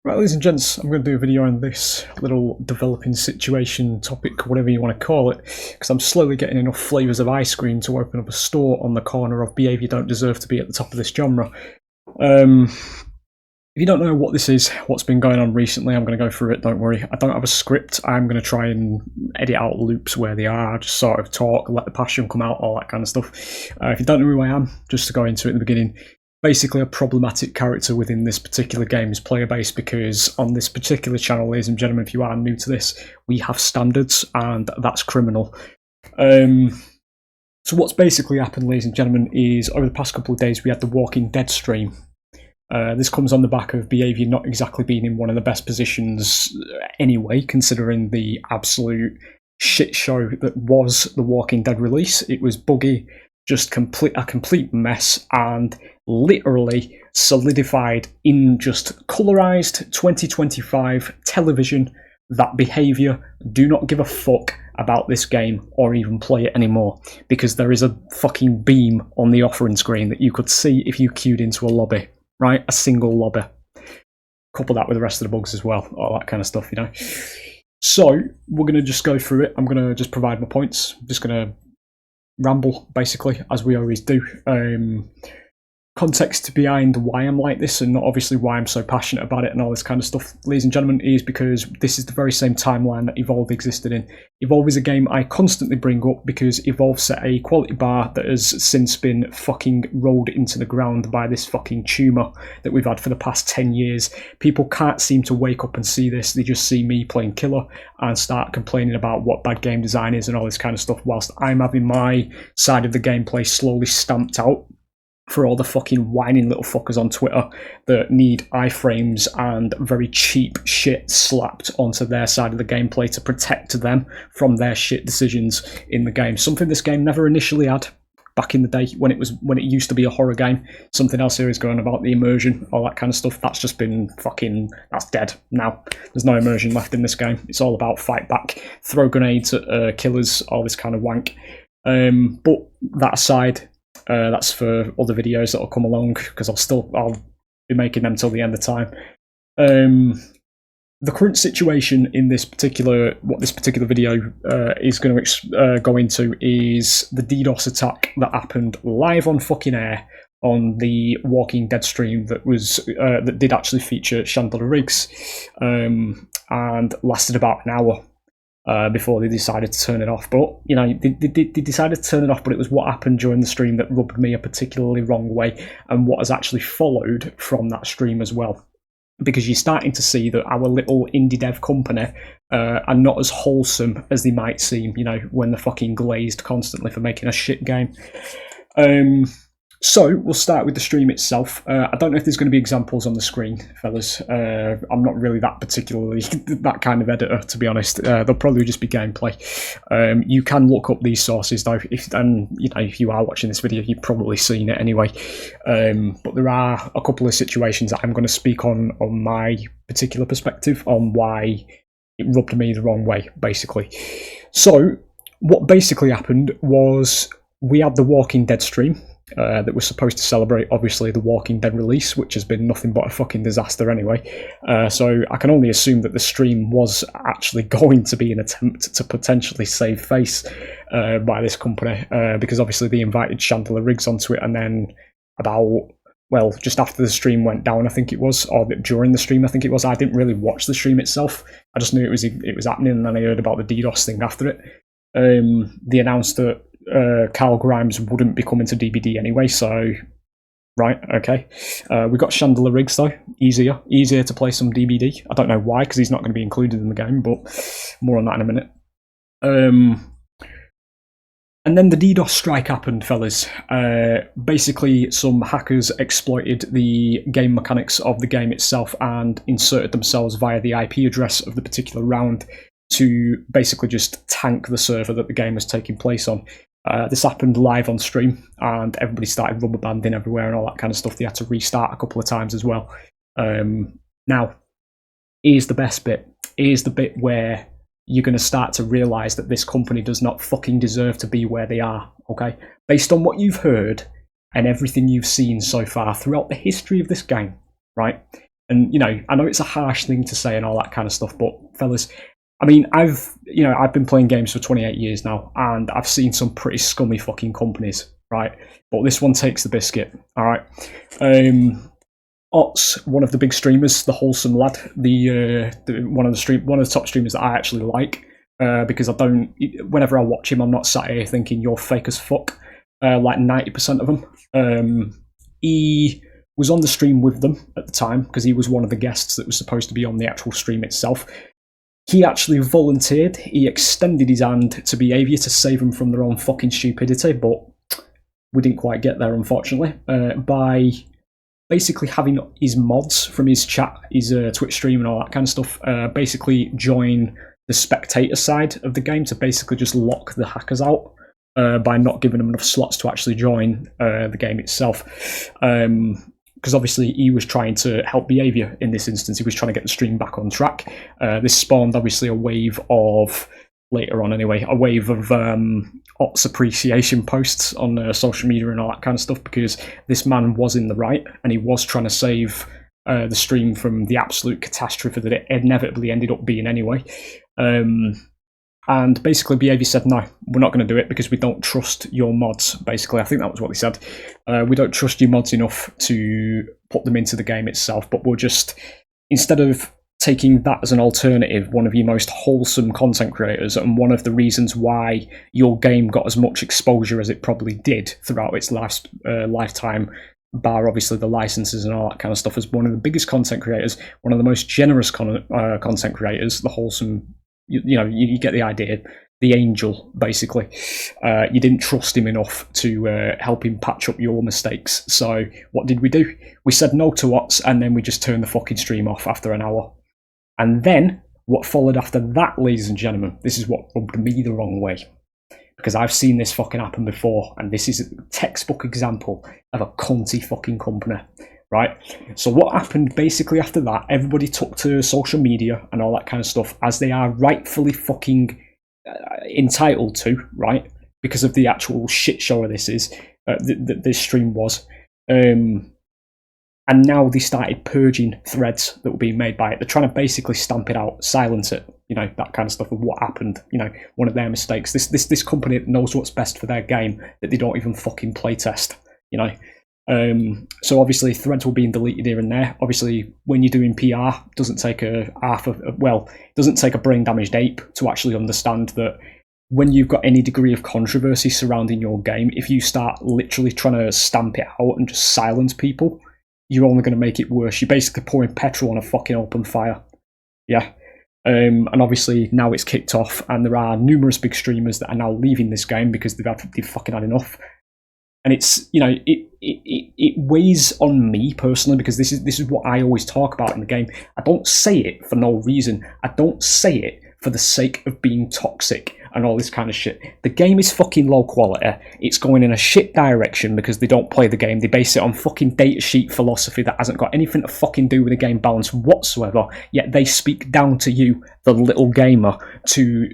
Right, ladies and gents, I'm going to do a video on this little developing situation topic, whatever you want to call it, because I'm slowly getting enough flavours of ice cream to open up a store on the corner of Behaviour Don't Deserve to be at the top of this genre. If you don't know what this is, what's been going on recently, I'm going to go through it, don't worry. I don't have a script. I'm going to try and edit out loops where they are, just sort of talk, let the passion come out, all that kind of stuff. If you don't know who I am, just to go into it in the beginning, basically a problematic character within this particular game's player base, because on this particular channel, ladies and gentlemen, if you are new to this, we have standards, and that's criminal. So what's basically happened, ladies and gentlemen, is over the past couple of days we had the Walking Dead stream. This comes on the back of Behaviour not exactly being in one of the best positions anyway, considering the absolute shit show that was the Walking Dead release. It was buggy, just a complete mess, and literally solidified in just colorized 2025 television that Behaviour do not give a fuck about this game or even play it anymore, because there is a fucking beam on the offering screen that you could see if you queued into a lobby, right? A single lobby. Couple that with the rest of the bugs as well, all that kind of stuff, you know. So we're going to just go through it. I'm going to just provide my points. I'm just going to ramble, basically, as we always do. Context behind why I'm like this, and not obviously why I'm so passionate about it and all this kind of stuff, ladies and gentlemen, is because this is the very same timeline that Evolve existed in. Evolve is a game I constantly bring up because Evolve set a quality bar that has since been fucking rolled into the ground by this fucking tumour that we've had for the past 10 years. People can't seem to wake up and see this. They just see me playing killer and start complaining about what bad game design is and all this kind of stuff, whilst I'm having my side of the gameplay slowly stamped out for all the fucking whining little fuckers on Twitter that need iframes and very cheap shit slapped onto their side of the gameplay to protect them from their shit decisions in the game. Something this game never initially had back in the day when it used to be a horror game. Something else here is going about the immersion, all that kind of stuff. That's just been that's dead now. There's no immersion left in this game. It's all about fight back, throw grenades at killers, all this kind of wank. But that aside, that's for other videos that'll come along, because I'll be making them till the end of time. The current situation in what this particular video is going to go into is the DDoS attack that happened live on fucking air on the Walking Dead stream that did actually feature Chandler Riggs, and lasted about an hour. Before they decided to turn it off. But, you know, they decided to turn it off, but it was what happened during the stream that rubbed me a particularly wrong way, and what has actually followed from that stream as well. Because you're starting to see that our little indie dev company are not as wholesome as they might seem, you know, when they're fucking glazed constantly for making a shit game. So we'll start with the stream itself. I don't know if there's going to be examples on the screen, fellas. I'm not really that kind of editor, to be honest. There'll probably just be gameplay. You can look up these sources though, if you are watching this video, you've probably seen it anyway. But there are a couple of situations that I'm going to speak on my particular perspective on why it rubbed me the wrong way, basically. So what basically happened was we had the Walking Dead stream. That was supposed to celebrate, obviously, the Walking Dead release, which has been nothing but a fucking disaster anyway. So I can only assume that the stream was actually going to be an attempt to potentially save face by this company, because obviously they invited Chandler Riggs onto it, and then just after the stream went down, I think it was, or during the stream, I think it was. I didn't really watch the stream itself. I just knew it was happening, and then I heard about the DDoS thing after it. They announced that Carl Grimes wouldn't be coming to DBD anyway, so right, okay. We got Chandler Riggs though, easier to play some DBD. I don't know why, because he's not going to be included in the game, but more on that in a minute. And then the DDoS strike happened, fellas. Basically, some hackers exploited the game mechanics of the game itself and inserted themselves via the IP address of the particular round to basically just tank the server that the game was taking place on. This happened live on stream, and everybody started rubber banding everywhere and all that kind of stuff. They had to restart a couple of times as well. Now, here's the best bit. Here's the bit where you're going to start to realise that this company does not fucking deserve to be where they are, okay? Based on what you've heard and everything you've seen so far throughout the history of this game, right? And, you know, I know it's a harsh thing to say and all that kind of stuff, but fellas, I mean, I've been playing games for 28 years now, and I've seen some pretty scummy fucking companies, right? But this one takes the biscuit, all right? Ots, one of the big streamers, the wholesome lad, one of the top streamers that I actually like, because whenever I watch him, I'm not sat here thinking you're fake as fuck, like 90% of them. He was on the stream with them at the time, because he was one of the guests that was supposed to be on the actual stream itself. He actually volunteered, he extended his hand to Behaviour to save them from their own fucking stupidity, but we didn't quite get there, unfortunately, by basically having his mods from his chat, his Twitch stream and all that kind of stuff, basically join the spectator side of the game to basically just lock the hackers out by not giving them enough slots to actually join the game itself. Because obviously he was trying to help Behaviour in this instance. He was trying to get the stream back on track. This spawned obviously a wave of, later on anyway, a wave of Ots appreciation posts on social media and all that kind of stuff, because this man was in the right and he was trying to save the stream from the absolute catastrophe that it inevitably ended up being anyway. And basically Behaviour said, no, we're not going to do it because we don't trust your mods, basically. I think that was what they said. We don't trust your mods enough to put them into the game itself, but we'll just, instead of taking that as an alternative, one of your most wholesome content creators, and one of the reasons why your game got as much exposure as it probably did throughout its lifetime, bar obviously the licenses and all that kind of stuff, as one of the biggest content creators, one of the most generous content creators, the wholesome, you get the idea, the angel, basically. You didn't trust him enough to help him patch up your mistakes. So what did we do? We said no to Ots, and then we just turned the fucking stream off after an hour. And then what followed after that, ladies and gentlemen, this is what rubbed me the wrong way. Because I've seen this fucking happen before, and this is a textbook example of a cunty fucking company. Right, so what happened basically after that, everybody took to social media and all that kind of stuff, as they are rightfully fucking entitled to, right, because of the actual shit show this is, this stream was. And now they started purging threads that were being made by it. They're trying to basically stamp it out, silence it, that kind of stuff of what happened, one of their mistakes. This company knows what's best for their game, that they don't even fucking playtest, So obviously threads were being deleted here and there. Obviously, when you're doing PR, it doesn't take a brain damaged ape to actually understand that when you've got any degree of controversy surrounding your game, if you start literally trying to stamp it out and just silence people, you're only going to make it worse. You're basically pouring petrol on a fucking open fire. Yeah. And obviously now it's kicked off, and there are numerous big streamers that are now leaving this game because they've fucking had enough. And it's, it weighs on me personally, because this is what I always talk about in the game. I don't say it for no reason. I don't say it for the sake of being toxic and all this kind of shit. The game is fucking low quality. It's going in a shit direction because they don't play the game. They base it on fucking datasheet philosophy that hasn't got anything to fucking do with the game balance whatsoever. Yet they speak down to you, the little gamer, to,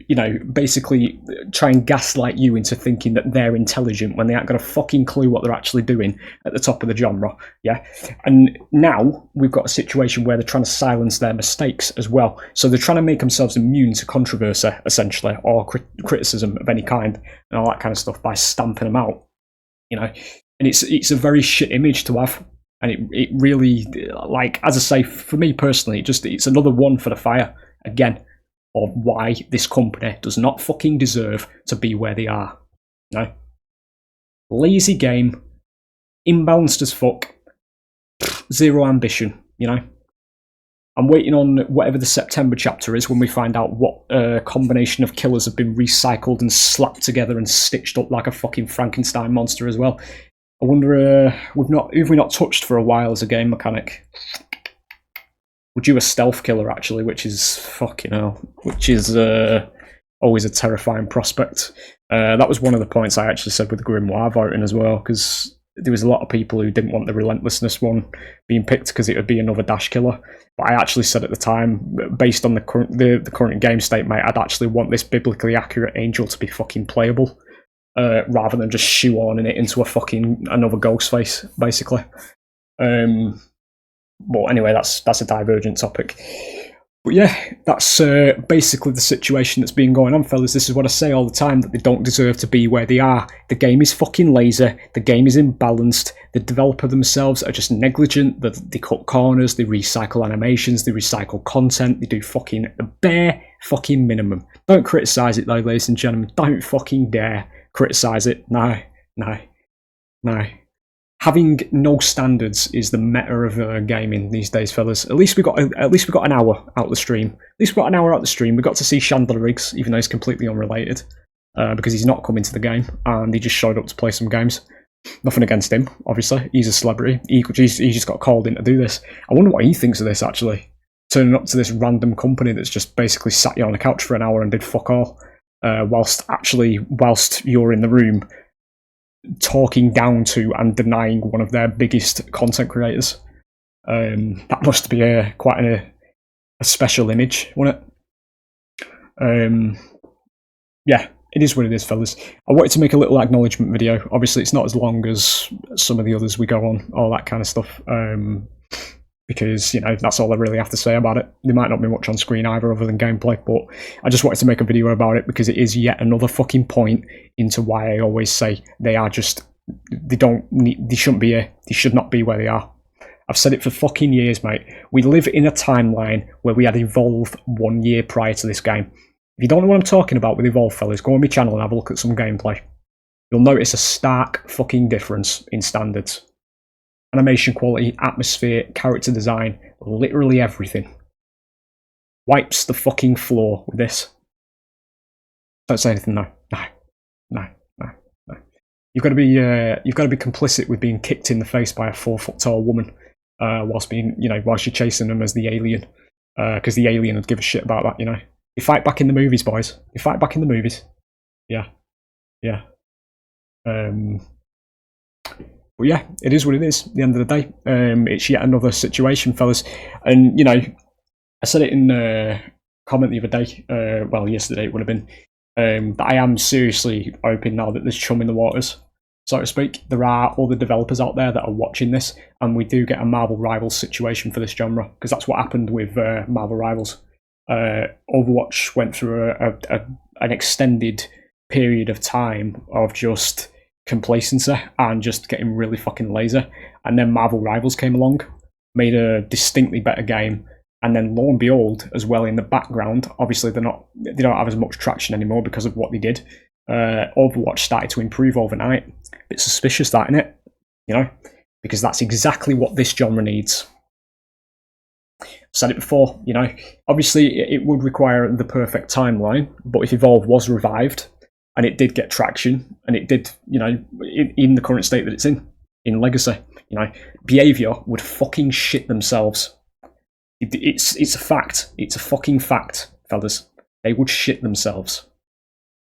basically try and gaslight you into thinking that they're intelligent when they ain't got a fucking clue what they're actually doing at the top of the genre. Yeah. And now we've got a situation where they're trying to silence their mistakes as well. So they're trying to make themselves immune to controversy, essentially, or criticism of any kind and all that kind of stuff by stamping them out, and it's a very shit image to have, and it really, like, as I say, for me personally, it's another one for the fire again of why this company does not fucking deserve to be where they are. Lazy game, imbalanced as fuck, zero ambition. I'm waiting on whatever the September chapter is, when we find out what combination of killers have been recycled and slapped together and stitched up like a fucking Frankenstein monster as well. I wonder, who've we not touched for a while as a game mechanic? Would you a stealth killer, actually, which is fucking hell, which is always a terrifying prospect. That was one of the points I actually said with the Grimoire voting as well, because there was a lot of people who didn't want the relentlessness one being picked because it would be another dash killer. But I actually said at the time, based on the current game state, mate, I'd actually want this biblically accurate angel to be fucking playable, rather than just shoehorning it into another ghost face, basically. But anyway, that's a divergent topic. But yeah, that's basically the situation that's been going on, fellas. This is what I say all the time, that they don't deserve to be where they are. The game is fucking lazy. The game is imbalanced. The developer themselves are just negligent. They cut corners. They recycle animations. They recycle content. They do fucking the bare fucking minimum. Don't criticise it though, ladies and gentlemen. Don't fucking dare criticise it. No. Having no standards is the meta of gaming these days, fellas. At least we got an hour out the stream. We got to see Chandler Riggs, even though he's completely unrelated, because he's not coming to the game and he just showed up to play some games. Nothing against him, obviously. He's a celebrity. He just got called in to do this. I wonder what he thinks of this, actually. Turning up to this random company that's just basically sat you on the couch for an hour and did fuck all, whilst you're in the room talking down to and denying one of their biggest content creators. That must be quite a special image, wouldn't it? Yeah, it is what it is, fellas. I wanted to make a little acknowledgement video. Obviously, it's not as long as some of the others we go on, all that kind of stuff, because, that's all I really have to say about it. There might not be much on screen either other than gameplay, but I just wanted to make a video about it because it is yet another fucking point into why I always say they shouldn't be here. They should not be where they are. I've said it for fucking years, mate. We live in a timeline where we had Evolve 1 year prior to this game. If you don't know what I'm talking about with Evolve, fellas, go on my channel and have a look at some gameplay. You'll notice a stark fucking difference in standards. Animation quality, atmosphere, character design, literally everything. Wipes the fucking floor with this. Don't say anything, no. You've got to be complicit with being kicked in the face by a 4 foot tall woman, whilst you're chasing them as the alien, because the alien would give a shit about that. You fight back in the movies, boys. You fight back in the movies. Yeah. But yeah, it is what it is. At the end of the day, it's yet another situation, fellas. And I said it in a comment the other day. Well, yesterday it would have been. That I am seriously hoping now that there's chum in the waters, so to speak. There are other developers out there that are watching this, and we do get a Marvel Rivals situation for this genre, because that's what happened with Marvel Rivals. Overwatch went through an extended period of time of just complacency and just getting really fucking lazy, and then Marvel Rivals came along, made a distinctly better game. And then, lo and behold, as well in the background, obviously they don't have as much traction anymore because of what they did. Overwatch started to improve overnight. A bit suspicious, that, innit? Because that's exactly what this genre needs. I've said it before, obviously it would require the perfect timeline, but if Evolve was revived and it did get traction and it did, in the current state that it's in Legacy, BHVR would fucking shit themselves. It's a fact. It's a fucking fact, fellas. They would shit themselves.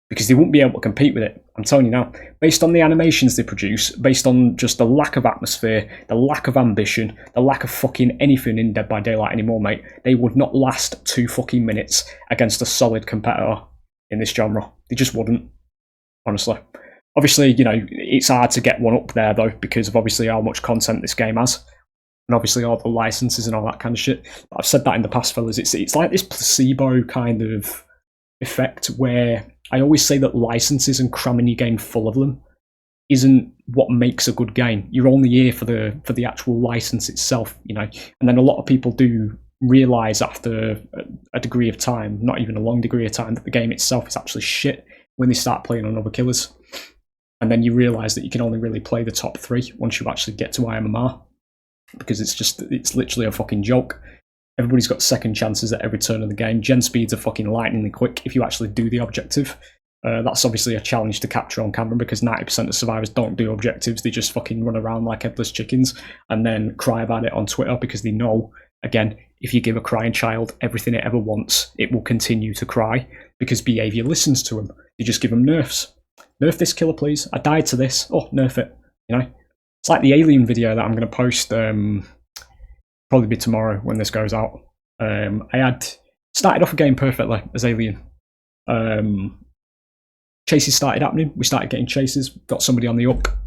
Because they wouldn't be able to compete with it. I'm telling you now. Based on the animations they produce, based on just the lack of atmosphere, the lack of ambition, the lack of fucking anything in Dead by Daylight anymore, mate, they would not last 2 fucking minutes against a solid competitor in this genre. They just wouldn't, honestly. Obviously, it's hard to get one up there, though, because of obviously how much content this game has. And obviously all the licenses and all that kind of shit. But I've said that in the past, fellas. It's like this placebo kind of effect where I always say that licenses and cramming your game full of them isn't what makes a good game. You're only here for the actual license itself, And then a lot of people do realise after a degree of time, not even a long degree of time, that the game itself is actually shit when they start playing on other killers. And then you realise that you can only really play the top 3 once you actually get to IMMR. Because it's literally a fucking joke. Everybody's got second chances at every turn of the game. Gen speeds are fucking lightningly quick if you actually do the objective. That's obviously a challenge to capture on camera because 90% of survivors don't do objectives. They just fucking run around like headless chickens and then cry about it on Twitter because they know, again, if you give a crying child everything it ever wants, it will continue to cry because behaviour listens to them. You just give them nerfs. Nerf this killer, please. I died to this. Oh, nerf it. It's like the Alien video that I'm going to post, probably be tomorrow when this goes out. I had started off a game perfectly as Alien. Chases started happening. We started getting chases. Got somebody on the hook.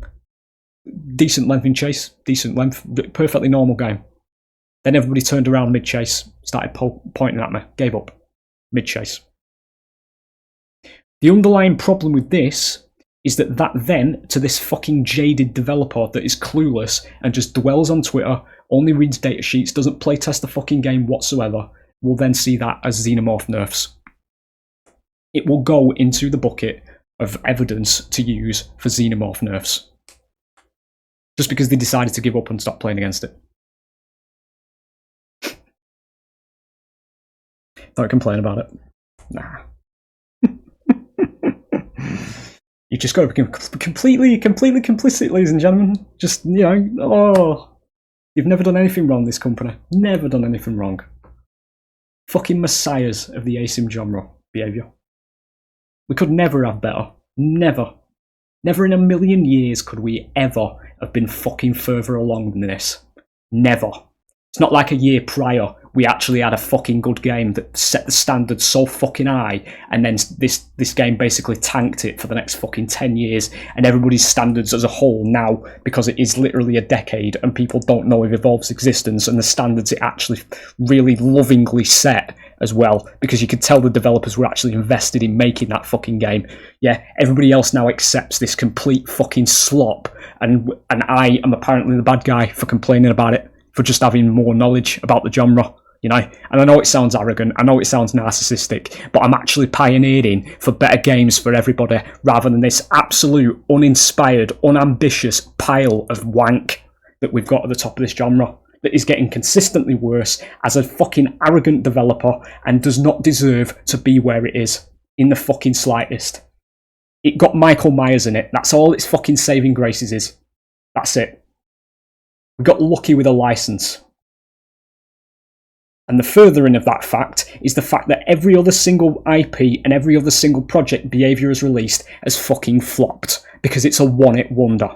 Decent length in chase. Decent length. Perfectly normal game. Then everybody turned around mid-chase, started pointing at me, gave up. Mid-chase. The underlying problem with this is that then, to this fucking jaded developer that is clueless and just dwells on Twitter, only reads datasheets, doesn't playtest the fucking game whatsoever, will then see that as xenomorph nerfs. It will go into the bucket of evidence to use for xenomorph nerfs. Just because they decided to give up and stop playing against it. Don't complain about it. Nah. You just got to be completely complicit, ladies and gentlemen. Just, you know, you've never done anything wrong, this company. Never done anything wrong. Fucking messiahs of the asym genre behaviour. We could never have better. Never. Never in a million years could we ever have been fucking further along than this. Never. It's not like a year prior we actually had a fucking good game that set the standard so fucking high, and then this game basically tanked it for the next fucking 10 years, and everybody's standards as a whole now, because it is literally a decade and people don't know of Evolve's existence, and the standards it actually really lovingly set as well, because you could tell the developers were actually invested in making that fucking game. Yeah, everybody else now accepts this complete fucking slop, and I am apparently the bad guy for complaining about it, for just having more knowledge about the genre. You know, and I know it sounds arrogant, I know it sounds narcissistic, but I'm actually pioneering for better games for everybody, rather than this absolute, uninspired, unambitious pile of wank that we've got at the top of this genre, that is getting consistently worse as a fucking arrogant developer and does not deserve to be where it is, in the fucking slightest. It got Michael Myers in it, that's all its fucking saving graces is. That's it. We got lucky with a license. And the furthering of that fact is the fact that every other single IP and every other single project Behaviour has released has fucking flopped, because it's a one-hit wonder.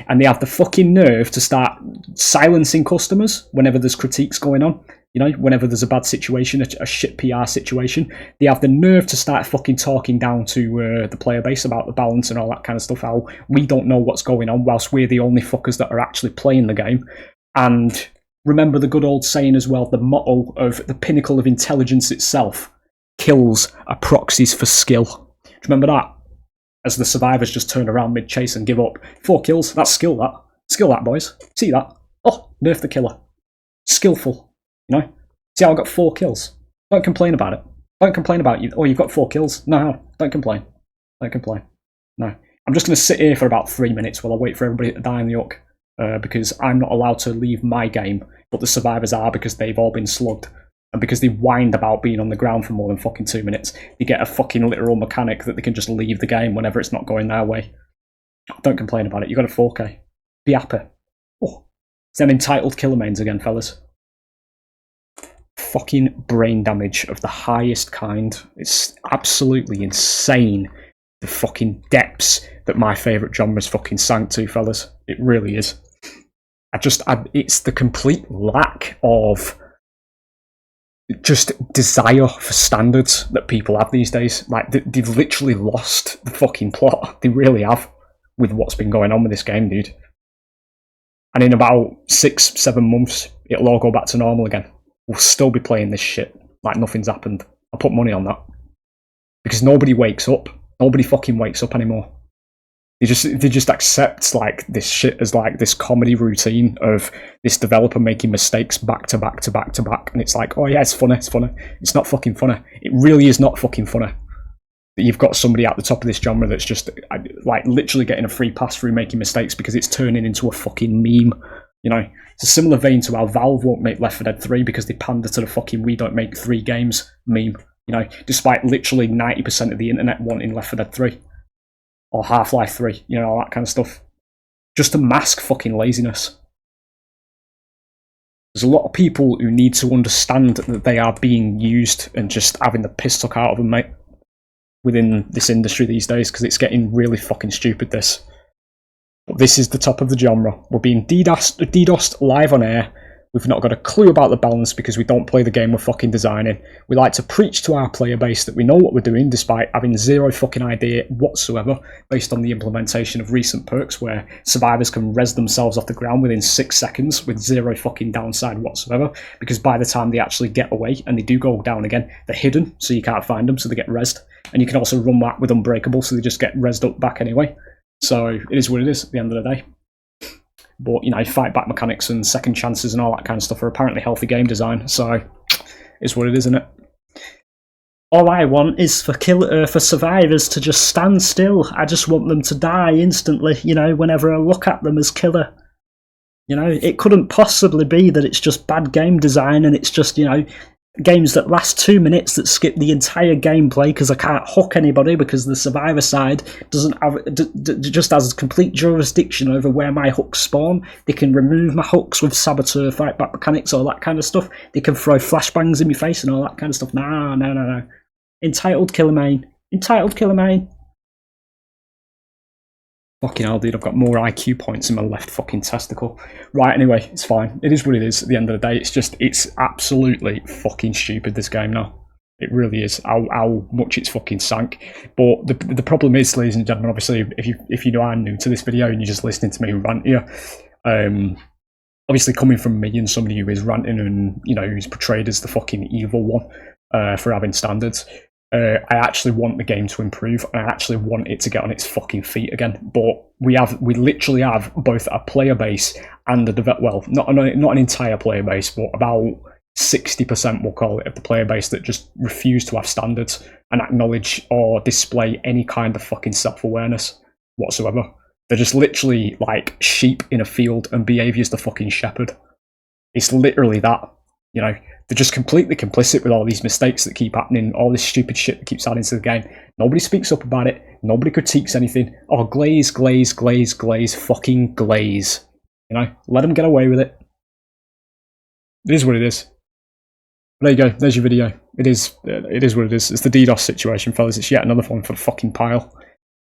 And they have the fucking nerve to start silencing customers whenever there's critiques going on. You know, whenever there's a bad situation, a shit PR situation, they have the nerve to start fucking talking down to the player base about the balance and all that kind of stuff, how we don't know what's going on, whilst we're the only fuckers that are actually playing the game. And remember the good old saying as well, the motto of the pinnacle of intelligence itself, kills are proxies for skill. Do you remember that? As the survivors just turn around mid-chase and give up. 4 kills, that's skill that. Skill that, boys. See that? Oh, nerf the killer. Skillful. You know? See how I got 4 kills? Don't complain about it. Don't complain about you. Oh, you've got 4 kills. No, don't complain. Don't complain. No. I'm just going to sit here for about 3 minutes while I wait for everybody to die in the hook. Because I'm not allowed to leave my game, but the survivors are, because they've all been slugged. And because they whined about being on the ground for more than fucking 2 minutes, they get a fucking literal mechanic that they can just leave the game whenever it's not going their way. Don't complain about it. You got a 4K. Be happy. Oh, it's them entitled killer mains again, fellas. Fucking brain damage of the highest kind. It's absolutely insane, the fucking depths that my favourite genre's fucking sank to, fellas. It really is. It's the complete lack of just desire for standards that people have these days. Like, they've literally lost the fucking plot. They really have, with what's been going on with this game, dude. And in about 6-7 months, it'll all go back to normal again. We'll still be playing this shit like nothing's happened. I'll put money on that. Because nobody wakes up. Nobody fucking wakes up anymore. They just accept like this shit as like this comedy routine of this developer making mistakes back to back to back to back, and it's like, oh yeah, it's funny, it's funny. It's not fucking funny. It really is not fucking funny. That you've got somebody at the top of this genre that's just like literally getting a free pass through making mistakes because it's turning into a fucking meme. You know, it's a similar vein to how Valve won't make Left 4 Dead 3 because they pander to the fucking we don't make 3 games meme. You know, despite literally 90% of the internet wanting Left 4 Dead 3. Or Half-Life 3, you know, all that kind of stuff. Just to mask fucking laziness. There's a lot of people who need to understand that they are being used and just having the piss took out of them, mate. Within this industry these days, because it's getting really fucking stupid, this. But this is the top of the genre. We're being DDoS'd live on air. We've not got a clue about the balance because we don't play the game we're fucking designing. We like to preach to our player base that we know what we're doing despite having zero fucking idea whatsoever based on the implementation of recent perks where survivors can res themselves off the ground within 6 seconds with zero fucking downside whatsoever, because by the time they actually get away and they do go down again, they're hidden so you can't find them, so they get resed. And you can also run that with Unbreakable, so they just get resed up back anyway. So it is what it is at the end of the day. But, you know, fight back mechanics and second chances and all that kind of stuff are apparently healthy game design, so it's what it is, isn't it? All I want is for survivors to just stand still. I just want them to die instantly, you know, whenever I look at them as killer. You know, it couldn't possibly be that it's just bad game design and it's just, you know, games that last 2 minutes that skip the entire gameplay because I can't hook anybody because the survivor side doesn't have just has complete jurisdiction over where my hooks spawn. They can remove my hooks with saboteur, fight back mechanics, all that kind of stuff. They can throw flashbangs in my face and all that kind of stuff. No. Entitled killer main. Entitled killer main. Fucking hell, dude, I've got more IQ points in my left fucking testicle. Right, anyway, it's fine. It is what it is at the end of the day. It's absolutely fucking stupid, this game now. It really is, how much it's fucking sank. But the problem is, ladies and gentlemen, obviously, if you are new to this video and you're just listening to me rant here, obviously coming from me and somebody who is ranting and, you know, who's portrayed as the fucking evil one for having standards, I actually want the game to improve, and I actually want it to get on its fucking feet again. But we literally have both a player base and not an entire player base, but about 60%, we'll call it, of the player base that just refuse to have standards and acknowledge or display any kind of fucking self-awareness whatsoever. They're just literally like sheep in a field, and behaviour's the fucking shepherd. It's literally that, you know. They're just completely complicit with all these mistakes that keep happening, all this stupid shit that keeps adding to the game. Nobody speaks up about it. Nobody critiques anything. Oh, glaze, fucking glaze. You know, let them get away with it. It is what it is. There you go. There's your video. It is what it is. It's the DDoS situation, fellas. It's yet another one for the fucking pile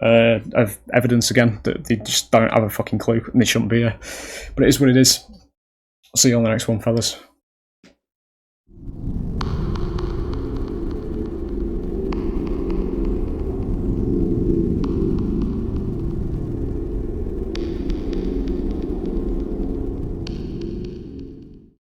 of evidence again that they just don't have a fucking clue and they shouldn't be here. But it is what it is. I'll see you on the next one, fellas.